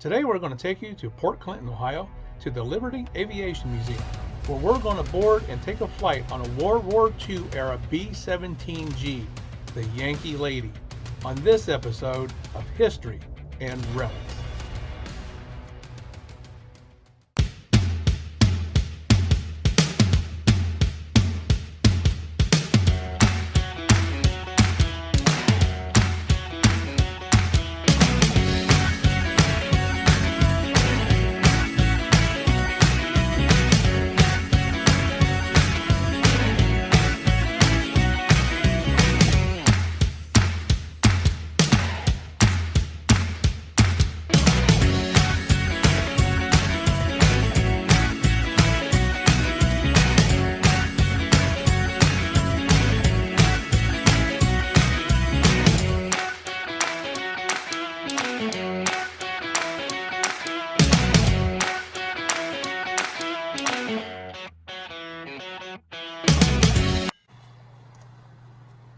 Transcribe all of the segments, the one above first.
Today we're going to take you to Port Clinton, Ohio, to the Liberty Aviation Museum, where we're going to board and take a flight on a World War II era B-17G, the Yankee Lady, on this episode of History and Relics.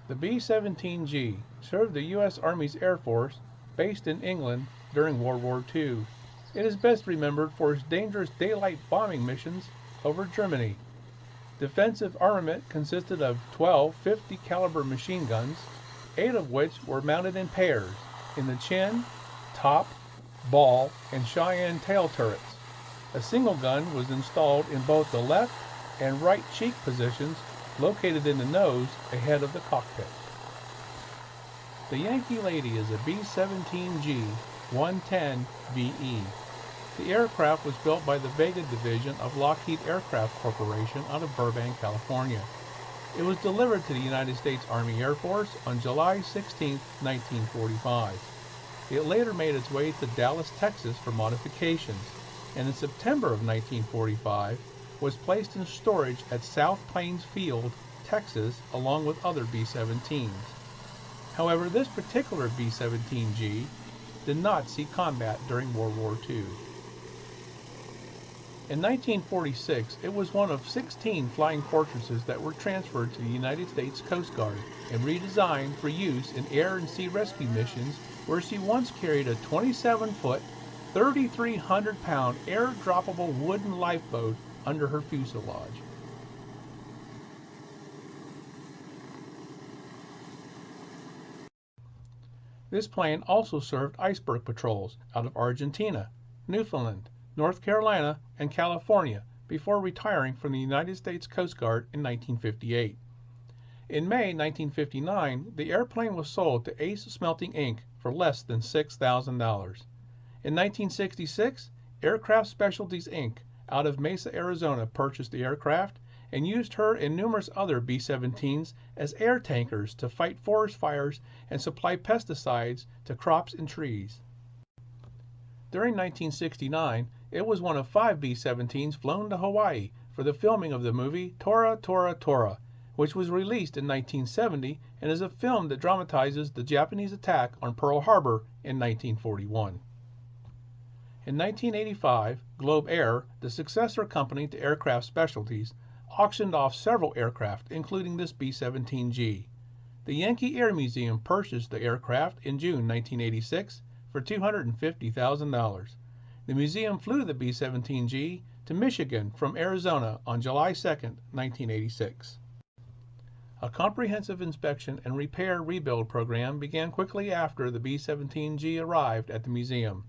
The B-17G served the U.S. Army's Air Force, based in England during World War II. It is best remembered for its dangerous daylight bombing missions over Germany. Defensive armament consisted of 12 50 caliber machine guns, 8 of which were mounted in pairs in the chin, top, ball, and Cheyenne tail turrets. A single gun was installed in both the left and right cheek positions, located in the nose ahead of the cockpit. The Yankee Lady is a B-17G 110BE. The aircraft was built by the Vega Division of Lockheed Aircraft Corporation out of Burbank, California. It was delivered to the United States Army Air Force on July 16, 1945. It later made its way to Dallas, Texas for modifications, and in September of 1945 was placed in storage at South Plains Field, Texas, along with other B-17s. However, this particular B-17G did not see combat during World War II. In 1946, it was one of 16 flying fortresses that were transferred to the United States Coast Guard and redesigned for use in air and sea rescue missions, where she once carried a 27-foot, 3,300-pound air-droppable wooden lifeboat under her fuselage. This plane also served iceberg patrols out of Argentina, Newfoundland, North Carolina, and California before retiring from the United States Coast Guard in 1958. In May 1959, the airplane was sold to Ace Smelting Inc. for less than $6,000. In 1966, Aircraft Specialties Inc. out of Mesa, Arizona purchased the aircraft and used her and numerous other B-17s as air tankers to fight forest fires and supply pesticides to crops and trees. During 1969, it was one of 5 B-17s flown to Hawaii for the filming of the movie Tora Tora Tora, which was released in 1970 and is a film that dramatizes the Japanese attack on Pearl Harbor in 1941. In 1985, Globe Air, the successor company to Aircraft Specialties, auctioned off several aircraft, including this B-17G. The Yankee Air Museum purchased the aircraft in June 1986 for $250,000. The museum flew the B-17G to Michigan from Arizona on July 2, 1986. A comprehensive inspection and repair rebuild program began quickly after the B-17G arrived at the museum.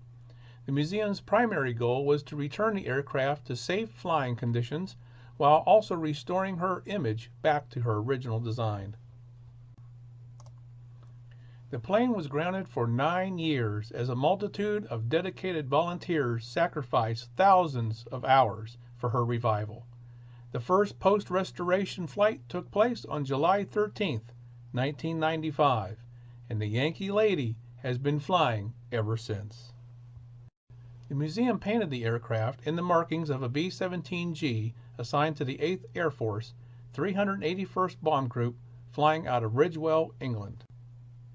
The museum's primary goal was to return the aircraft to safe flying conditions while also restoring her image back to her original design. The plane was grounded for 9 years as a multitude of dedicated volunteers sacrificed thousands of hours for her revival. The first post-restoration flight took place on July 13, 1995, and the Yankee Lady has been flying ever since. The museum painted the aircraft in the markings of a B-17G assigned to the 8th Air Force, 381st Bomb Group, flying out of Ridgewell, England.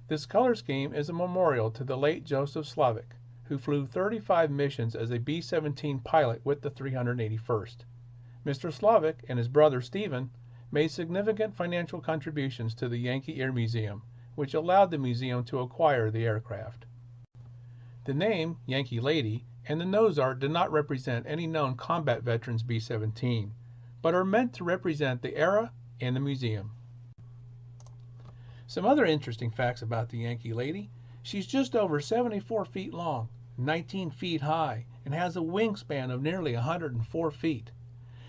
This color scheme is a memorial to the late Joseph Slavic, who flew 35 missions as a B-17 pilot with the 381st. Mr. Slavic and his brother Stephen made significant financial contributions to the Yankee Air Museum, which allowed the museum to acquire the aircraft. The name Yankee Lady and the nose art did not represent any known combat veterans B-17, but are meant to represent the era and the museum. Some other interesting facts about the Yankee Lady. She's just over 74 feet long, 19 feet high, and has a wingspan of nearly 104 feet.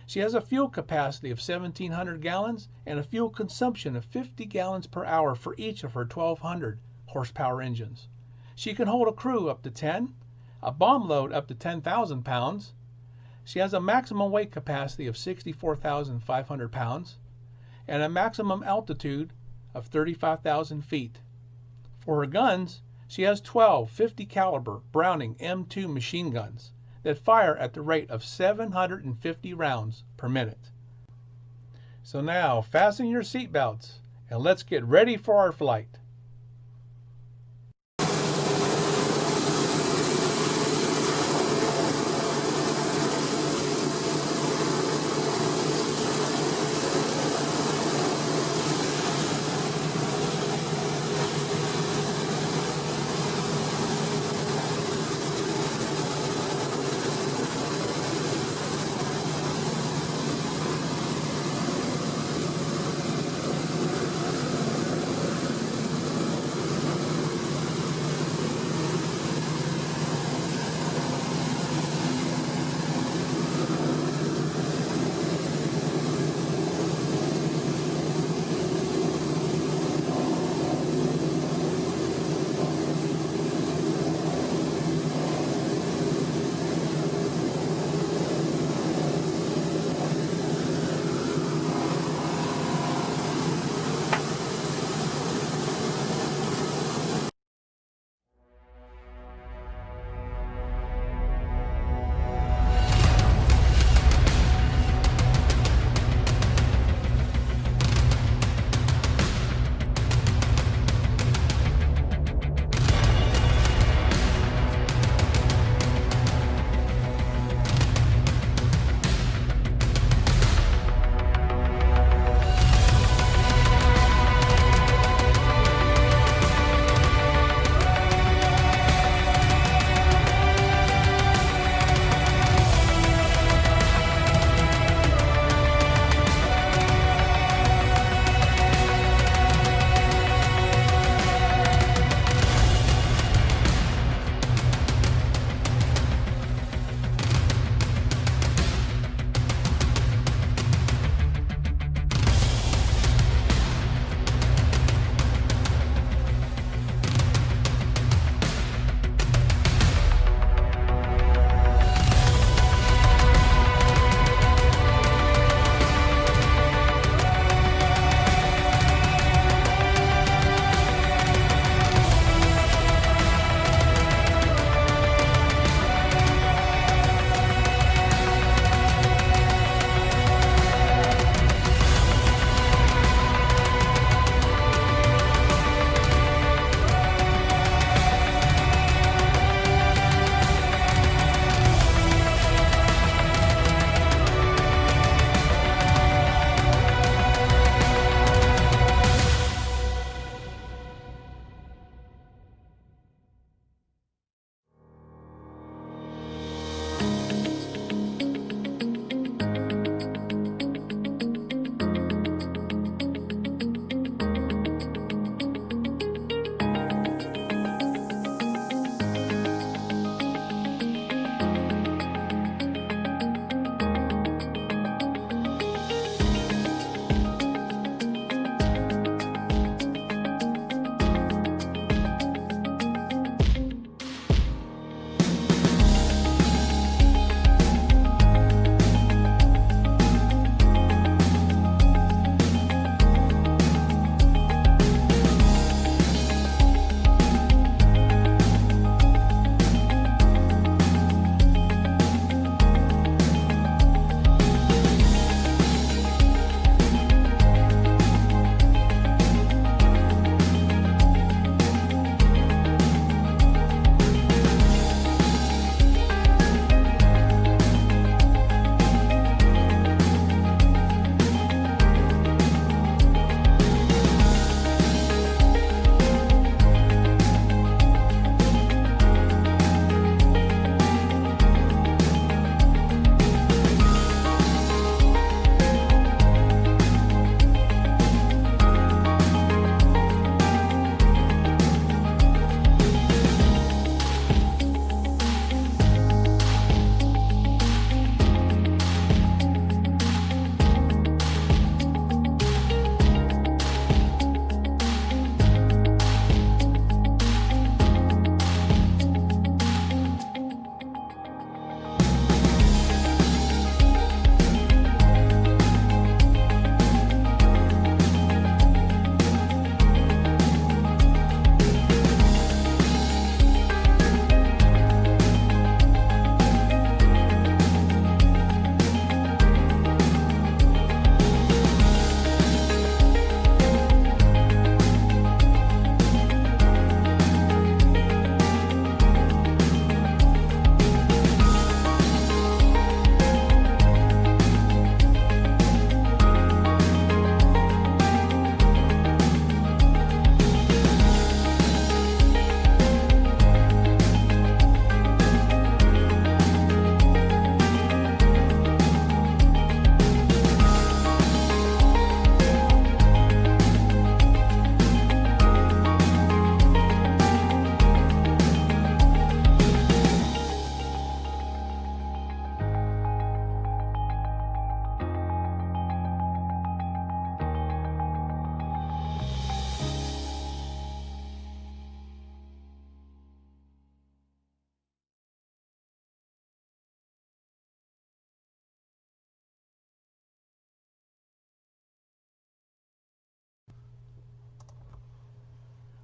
She has a fuel capacity of 1,700 gallons and a fuel consumption of 50 gallons per hour for each of her 1,200 horsepower engines. She can hold a crew up to 10, a bomb load up to 10,000 pounds. She has a maximum weight capacity of 64,500 pounds and a maximum altitude of 35,000 feet. For her guns, she has 12 50 caliber Browning M2 machine guns that fire at the rate of 750 rounds per minute. So now fasten your seatbelts and let's get ready for our flight.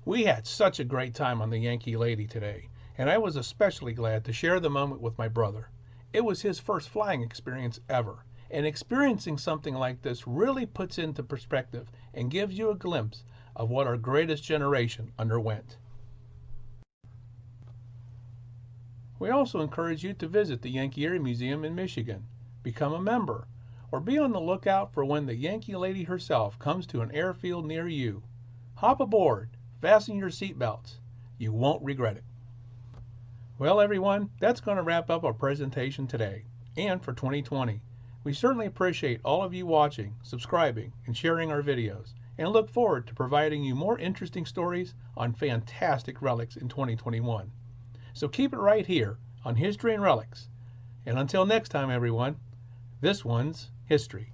We had such a great time on the Yankee Lady today, and I was especially glad to share the moment with my brother. It was his first flying experience ever, and experiencing something like this really puts into perspective and gives you a glimpse of what our greatest generation underwent. We also encourage you to visit the Yankee Air Museum in Michigan, become a member, or be on the lookout for when the Yankee Lady herself comes to an airfield near you. Hop aboard, fasten your seatbelts. You won't regret it. Well, everyone, that's going to wrap up our presentation today and for 2020. We certainly appreciate all of you watching, subscribing, and sharing our videos, and look forward to providing you more interesting stories on fantastic relics in 2021. So keep it right here on History and Relics. And until next time, everyone, this one's history.